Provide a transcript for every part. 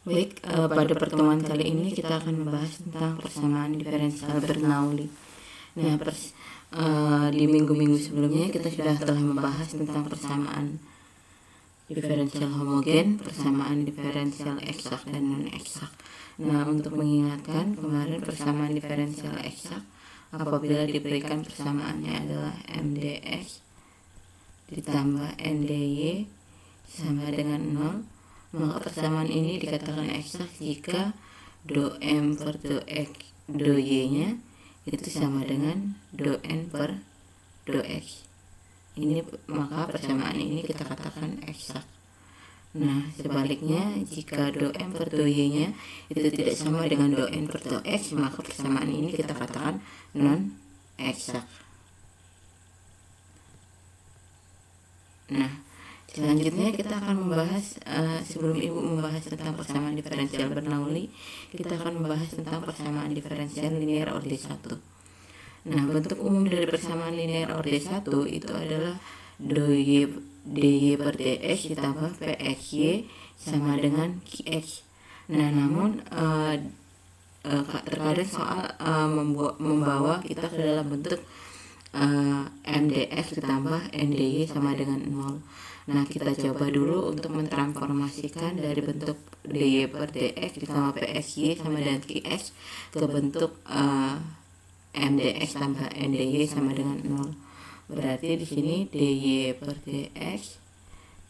Baik, pada pertemuan kali ini kita akan membahas tentang persamaan diferensial Bernoulli. Nah, di minggu-minggu sebelumnya kita telah membahas tentang persamaan diferensial homogen, persamaan diferensial eksak dan non-eksak. Nah, untuk mengingatkan, kemarin persamaan diferensial eksak apabila diberikan persamaannya adalah MdX ditambah NdY sama dengan 0, maka persamaan ini dikatakan eksak jika do M per do Y nya itu sama dengan do N per do X. Maka persamaan ini kita katakan eksak. Nah, sebaliknya jika do M per do Y nya itu tidak sama dengan do N per do X, maka persamaan ini kita katakan non eksak. Nah, selanjutnya kita akan membahas, sebelum Ibu membahas tentang persamaan diferensial Bernoulli, kita akan membahas tentang persamaan diferensial linear orde 1. Nah, bentuk umum dari persamaan linear orde 1 itu adalah dy per dx ditambah pxy sama dengan qx. Nah, namun terkadang soal membawa kita ke dalam bentuk mdx ditambah ndy sama dengan 0. Nah, kita coba dulu untuk mentransformasikan dari bentuk dy per dx ditambah pxy sama dengan qx ke bentuk mdx tambah ndy sama dengan 0. Berarti di sini dy per dx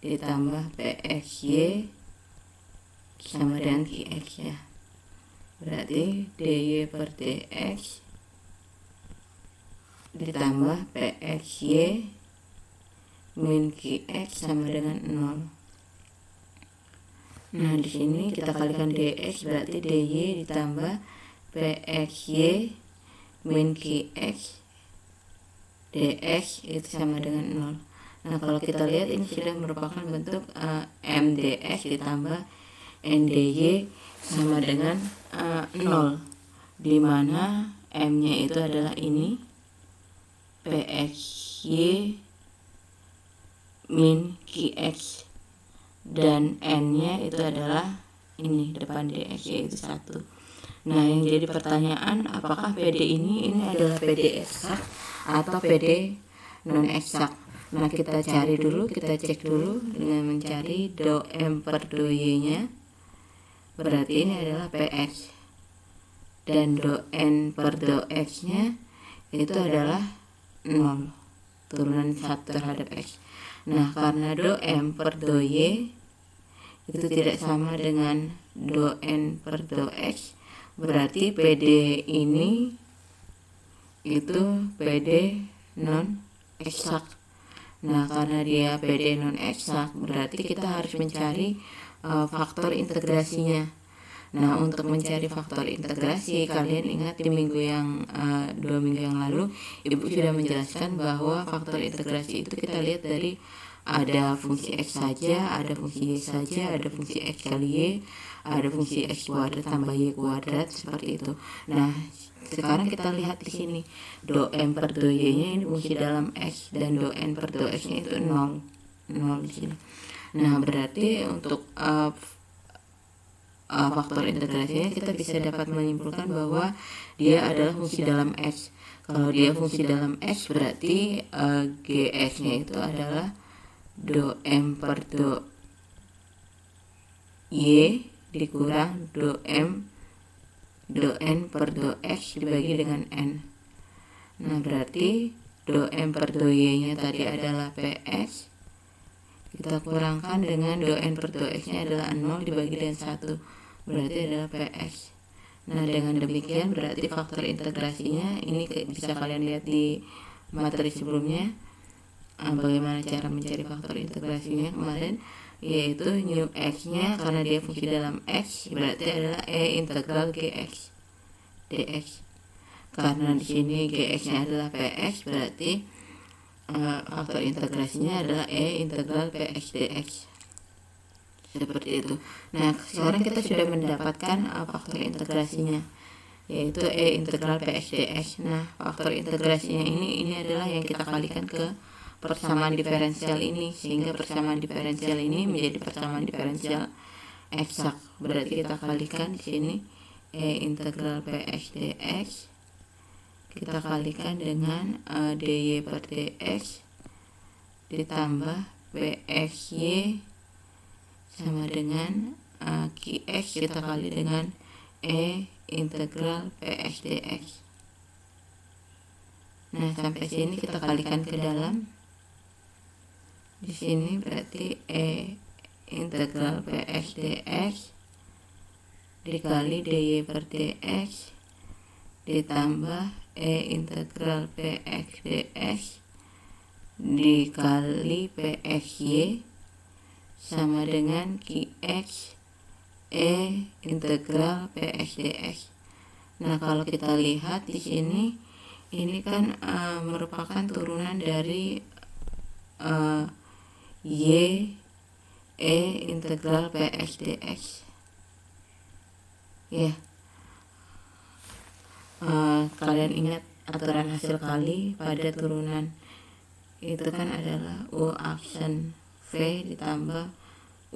ditambah pxy sama dengan qx ya. Berarti dy per dx ditambah pxy min qx sama dengan 0. Nah, di sini kita kalikan dx, berarti dy ditambah pxy min qx dx itu sama dengan 0. Nah, kalau kita lihat ini sudah merupakan bentuk mdx ditambah ndy sama dengan 0, di mana m-nya itu adalah ini pxy min qx dan n-nya itu adalah ini depan dx yaitu 1. Nah, yang jadi pertanyaan, apakah PD ini adalah PD eksak atau PD non eksak? Nah, kita cari dulu, kita cek dulu dengan mencari do M per do Y nya. Berarti ini adalah PX. Dan do N per do X nya itu adalah 0, turunan 1 terhadap X. Nah, karena do M per do Y itu tidak sama dengan do N per do X, berarti PD ini itu PD non eksak. Nah, karena dia PD non eksak, berarti kita harus mencari faktor integrasinya. Nah, untuk mencari faktor integrasi, kalian ingat di minggu yang 2 minggu yang lalu Ibu sudah menjelaskan bahwa faktor integrasi itu kita lihat dari ada fungsi x saja, ada fungsi y saja, ada fungsi x kali y, ada fungsi x kuadrat tambah y kuadrat, seperti itu. Nah, sekarang kita lihat di sini do M per do Y nya ini fungsi dalam x dan do N per do X nya itu 0 di sini. Nah, berarti untuk faktor integrasinya kita bisa dapat menyimpulkan bahwa dia adalah fungsi dalam x. Kalau dia fungsi dalam x, berarti gx nya itu adalah do M per do Y dikurang do N per do X dibagi dengan N. Nah, berarti do M per do Y nya tadi adalah PX, kita kurangkan dengan do N per do X nya adalah 0 dibagi dengan 1, berarti adalah PX. Nah, dengan demikian berarti faktor integrasinya ini bisa kalian lihat di materi sebelumnya, bagaimana cara mencari faktor integrasinya kemarin, yaitu new x nya karena dia fungsi dalam x berarti adalah e integral gx dx. Karena di sini gx nya adalah px, berarti faktor integrasinya adalah e integral px dx, seperti itu. Nah, sekarang kita sudah mendapatkan faktor integrasinya, yaitu e integral px dx. Nah, faktor integrasinya ini adalah yang kita kalikan ke persamaan diferensial ini, sehingga persamaan diferensial ini menjadi persamaan diferensial eksak. Berarti kita kalikan di sini E integral Px dx kita kalikan dengan dy per dx ditambah Pxy sama dengan Qx kita kali dengan E integral Px dx. Nah, sampai sini kita kalikan ke dalam. Di sini berarti E integral Px dx dikali dy per dx ditambah E integral Px dx dikali Pxy sama dengan Qx E integral Px dx. Nah, kalau kita lihat di sini ini kan merupakan turunan dari y E integral Px dx. Ya. Kalian ingat aturan hasil kali pada turunan itu kan adalah U aksen V ditambah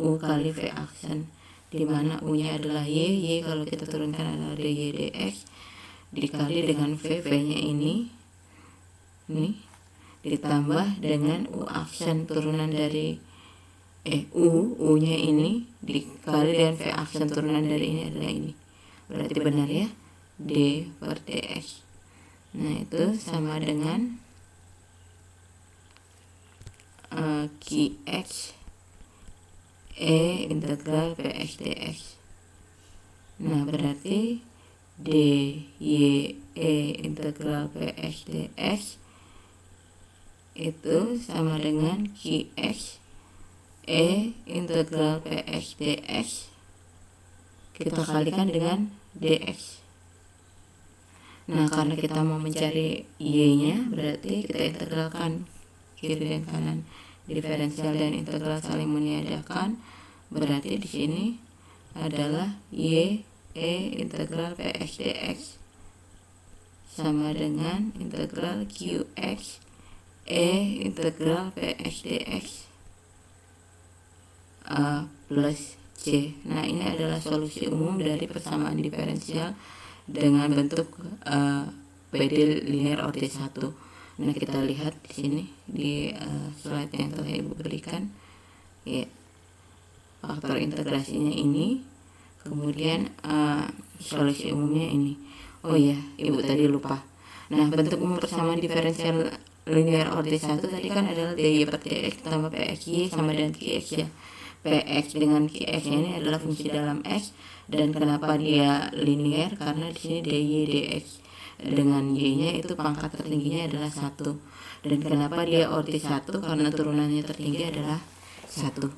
U kali V aksen, dimana U nya adalah Y kalau kita turunkan adalah dy dx dikali dengan V nya ini ditambah dengan U aksen turunan dari U nya ini dikali dengan V aksen turunan dari ini adalah ini. Berarti benar ya, d per dx. Nah, itu sama dengan Qx E integral Px dx. Nah, berarti dy E integral Px dx itu sama dengan Qx E integral Px dx kita kalikan dengan dx. Nah, karena kita mau mencari y-nya, berarti kita integralkan kiri dan kanan. Diferensial dan integral saling meniadakan, berarti di sini adalah y E integral Px dx sama dengan integral Qx E integral Px dx plus C. Nah, ini adalah solusi umum dari persamaan diferensial dengan bentuk PD linear order 1. Nah, kita lihat di sini di slide yang telah Ibu berikan ya, faktor integrasinya ini, kemudian solusi umumnya ini. Oh iya, Ibu tadi lupa. Nah, bentuk umum persamaan diferensial linear order 1 tadi kan adalah dy per dx tambah Pxy sama dengan Qx ya. Px dengan Qx ini adalah fungsi dalam X, dan kenapa dia linear karena di sini dy dx dengan y-nya itu pangkat tertingginya adalah 1. Dan kenapa dia order 1 karena turunannya tertinggi adalah 1.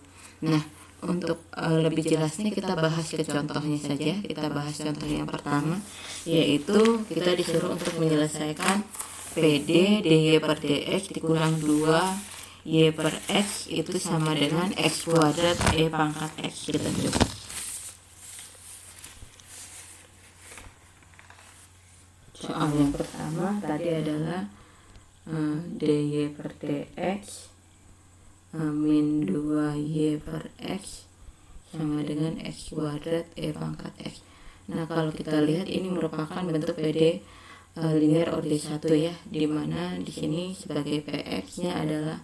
Nah, untuk lebih jelasnya kita bahas ke contohnya saja. Kita bahas contoh yang pertama, yaitu kita disuruh untuk menyelesaikan PD dy per dx dikurang 2 y per x itu sama dengan x kuadrat e pangkat x. Kita coba. Soal yang pertama tadi adalah dy per dx min 2y per x sama dengan x kuadrat e pangkat x. Nah, kalau kita lihat ini merupakan bentuk PD linear order 1 ya, dimana di sini sebagai px nya adalah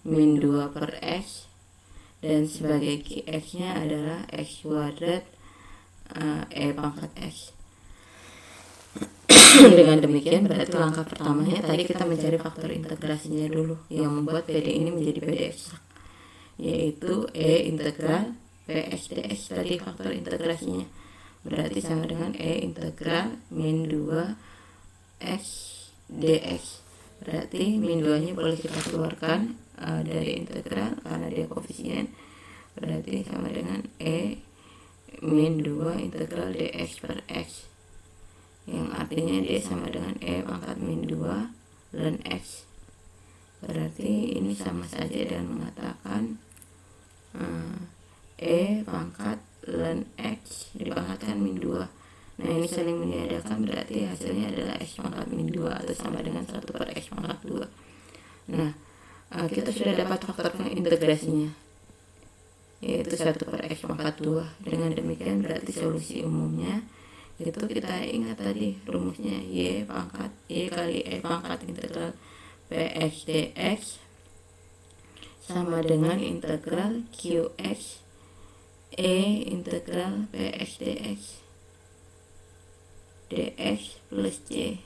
min 2 per x dan sebagai Qx nya adalah x kuadrat e pangkat x. Dengan demikian berarti langkah pertamanya tadi kita mencari faktor integrasinya dulu yang membuat PD ini menjadi PD eksak, yaitu E integral Px dx. Tadi faktor integrasinya berarti sama dengan E integral min 2 x dx. Berarti min 2 nya boleh kita keluarkan dari integral karena dia koefisien, berarti sama dengan E min 2 integral dx per x, yang artinya dia sama dengan E pangkat min 2 ln x. Berarti ini sama saja dengan mengatakan E pangkat ln x dipangkatkan min 2. Nah, ini saling meniadakan, berarti hasilnya adalah x pangkat min 2 atau sama dengan 1 per x pangkat 2. Nah, kita sudah dapat faktor integrasinya, yaitu 1 per x pangkat pangkat 2. Dengan demikian berarti solusi umumnya itu kita ingat tadi rumusnya Y kali E pangkat integral Px dx sama dengan integral Qx E integral Px dx plus C.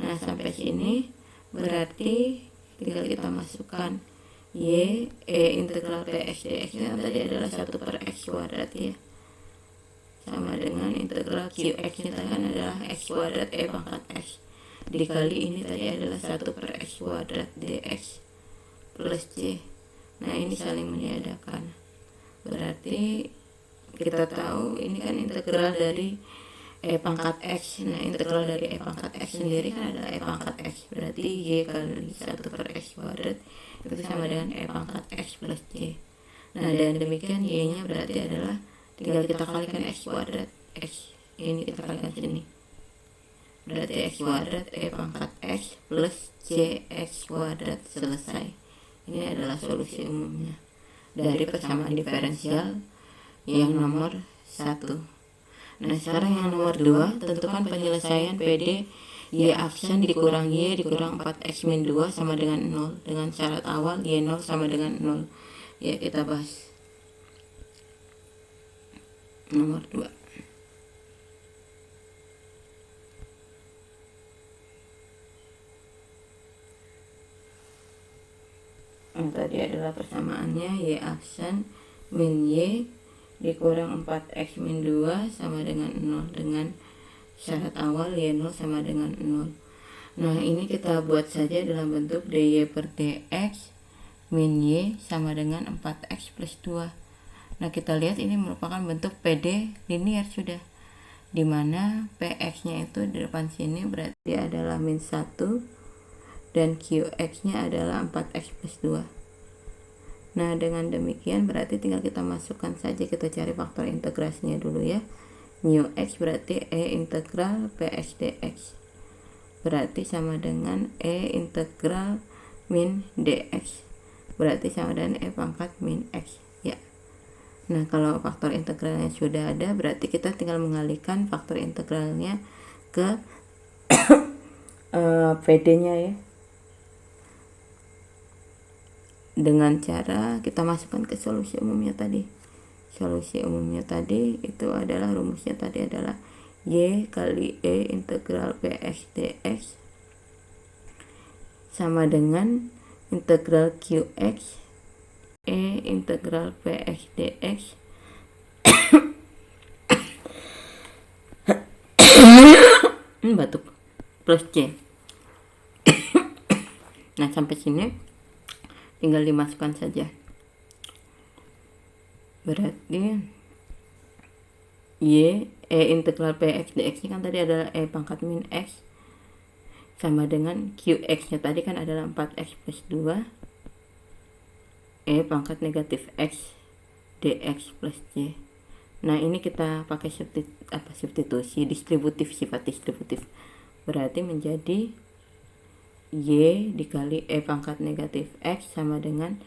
Nah, sampai sini berarti tinggal kita masukkan Y integral Px dx yang tadi adalah 1/x kuadrat ya, sama dengan integral Qx ini tadi kan adalah x kuadrat E pangkat x dikali ini tadi adalah 1/x kuadrat dx plus C. Nah, ini saling meniadakan, berarti kita tahu ini kan integral dari E pangkat x. Nah, integral dari E pangkat x sendiri kan adalah E pangkat x, berarti Y kali 1/x kuadrat itu sama dengan E pangkat x plus C. Nah, dan demikian Y nya berarti adalah tinggal kita kalikan x kuadrat, x ini kita kalikan sini, berarti x kuadrat E pangkat x plus cx kuadrat. Selesai. Ini adalah solusi umumnya dari persamaan diferensial yang nomor 1. Nah, sekarang yang nomor 2, tentukan penyelesaian PD Y aksen dikurang Y dikurang 4x min 2 sama dengan 0 dengan syarat awal Y0 sama dengan 0. Ya, kita bahas nomor 2. Yang tadi adalah persamaannya Y aksen min Y dikurang 4x min 2 sama dengan 0 dengan syarat awal Y0 sama dengan 0. Nah, ini kita buat saja dalam bentuk dy per dx min Y sama dengan 4x plus 2. Nah, kita lihat ini merupakan bentuk PD linear sudah, dimana Px nya itu di depan sini berarti adalah min 1 dan Qx nya adalah 4x plus 2. Nah, dengan demikian berarti tinggal kita masukkan saja, kita cari faktor integrasinya dulu ya. Mu x berarti E integral Px dx berarti sama dengan E integral min dx berarti sama dengan E pangkat min x ya. Nah, kalau faktor integralnya sudah ada berarti kita tinggal mengalihkan faktor integralnya ke PD nya ya, dengan cara kita masukkan ke solusi umumnya tadi. Solusi umumnya tadi itu adalah rumusnya tadi adalah Y kali E integral Px dx sama dengan integral Qx E integral Px dx batuk plus C. Nah, sampai sini tinggal dimasukkan saja. Berarti Y E integral Px dx kan tadi adalah E pangkat min x sama dengan Qx nya tadi kan adalah 4x plus 2 E pangkat negatif x dx plus C. Nah, ini kita pakai substitusi distributif, sifat distributif, berarti menjadi Y dikali E pangkat negatif X sama dengan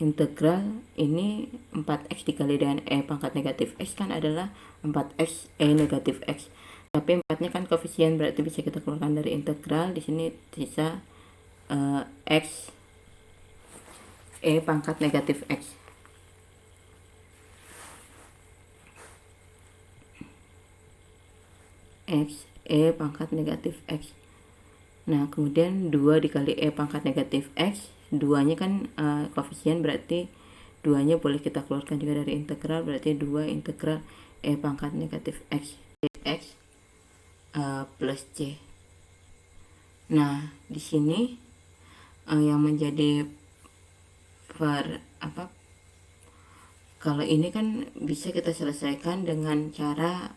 integral ini 4X dikali dengan E pangkat negatif X kan adalah 4X E negatif X, tapi 4-nya kan koefisien berarti bisa kita keluarkan dari integral. Di sini sisa X E pangkat negatif X. X E pangkat negatif X. Nah, kemudian 2 dikali E pangkat negatif X, 2-nya kan koefisien berarti 2-nya boleh kita keluarkan juga dari integral, berarti 2 integral E pangkat negatif X dx plus C. Nah, di sini yang menjadi kalau ini kan bisa kita selesaikan dengan cara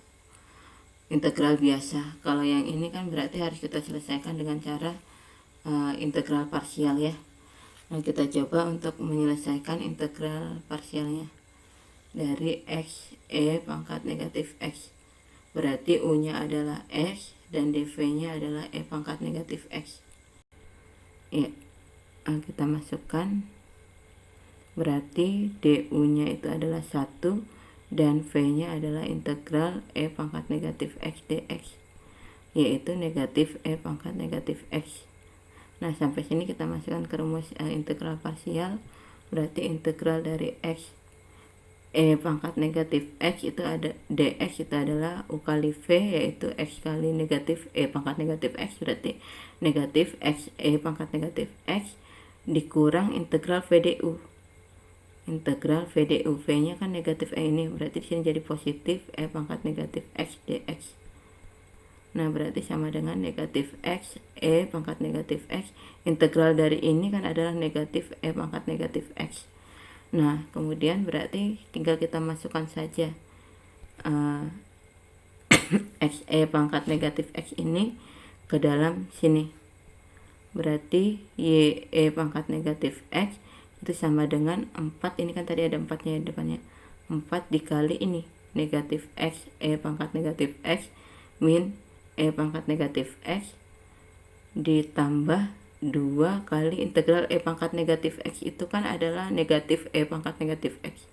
integral biasa. Kalau yang ini kan berarti harus kita selesaikan dengan cara integral parsial ya. Nah, kita coba untuk menyelesaikan integral parsialnya dari X E pangkat negatif X, berarti U nya adalah X dan dv nya adalah E pangkat negatif X ya. Kita masukkan, berarti du nya itu adalah 1 dan V-nya adalah integral E pangkat negatif X dx, yaitu negatif E pangkat negatif X. Nah, sampai sini kita masukkan ke rumus integral parsial. Berarti integral dari X E pangkat negatif X itu ada dx itu adalah U kali V, yaitu X kali negatif E pangkat negatif X, berarti negatif X E pangkat negatif X dikurang integral VDU. Integral VDU, V-nya kan negatif E ini, berarti di sini jadi positif E pangkat negatif X dx. Nah, berarti sama dengan negatif X E pangkat negatif X. Integral dari ini kan adalah negatif E pangkat negatif X. Nah, kemudian berarti tinggal kita masukkan saja X E pangkat negatif X ini ke dalam sini. Berarti Y E pangkat negatif X itu sama dengan 4, ini kan tadi ada 4-nya di depannya, 4 dikali ini negatif X E pangkat negatif X min E pangkat negatif X ditambah 2 kali integral E pangkat negatif X itu kan adalah negatif E pangkat negatif X,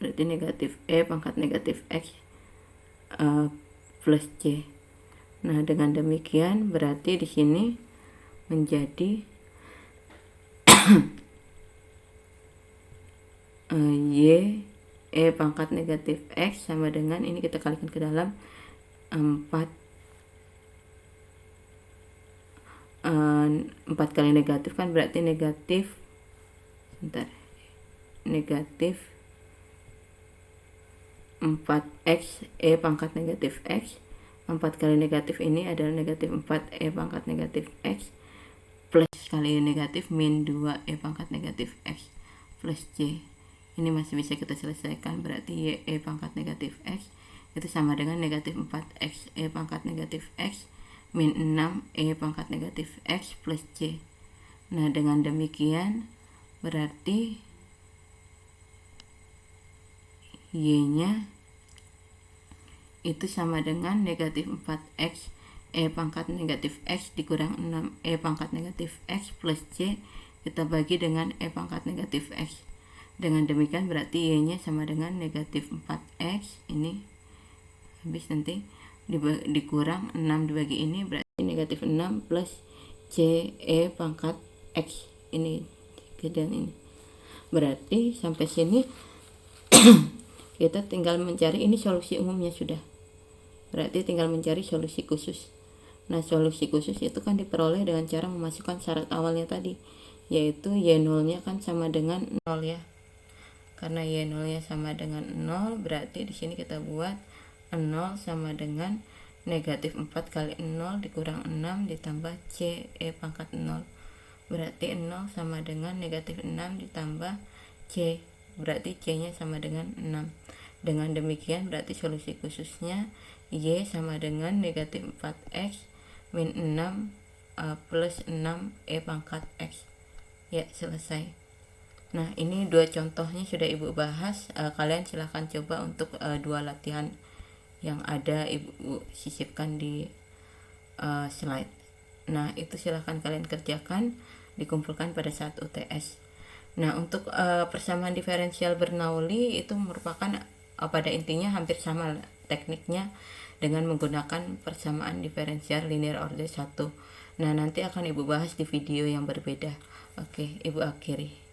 berarti negatif E pangkat negatif X plus C. Nah, dengan demikian berarti di sini menjadi Y E pangkat negatif X sama dengan ini, kita kalikan ke dalam 4 kali negatif kan berarti negatif negatif 4x E pangkat negatif X. 4 kali negatif ini adalah negatif 4 E pangkat negatif X plus kali negatif min 2 E pangkat negatif X plus C. Ini masih bisa kita selesaikan, berarti Y E pangkat negatif X itu sama dengan negatif 4x E pangkat negatif X min 6 E pangkat negatif X plus C. Nah, dengan demikian berarti Y-nya itu sama dengan negatif 4x E pangkat negatif X dikurang 6 E pangkat negatif X plus C kita bagi dengan E pangkat negatif X. Dengan demikian berarti Y-nya sama dengan negatif 4x, ini habis nanti dikurang 6 dibagi ini, berarti negatif 6 plus C E pangkat X, ini dan ini. Berarti sampai sini kita tinggal mencari ini solusi umumnya sudah. Berarti tinggal mencari solusi khusus. Nah, solusi khusus itu kan diperoleh dengan cara memasukkan syarat awalnya tadi, yaitu Y0-nya kan sama dengan 0 ya. Karena Y0-nya sama dengan 0, berarti di sini kita buat 0 sama dengan negatif 4 kali 0 dikurang 6 ditambah C E pangkat 0. Berarti 0 sama dengan negatif 6 ditambah C, berarti C-nya sama dengan 6. Dengan demikian berarti solusi khususnya Y sama dengan negatif 4x min 6 plus 6 E pangkat X. Ya, selesai. Nah, ini dua contohnya sudah Ibu bahas. Kalian silahkan coba untuk dua latihan yang ada Ibu sisipkan di slide. Nah, itu silahkan kalian kerjakan, dikumpulkan pada saat UTS. Nah, untuk persamaan diferensial Bernoulli itu merupakan pada intinya hampir sama tekniknya dengan menggunakan persamaan diferensial linear order 1. Nah, nanti akan Ibu bahas di video yang berbeda. Oke, Ibu akhiri.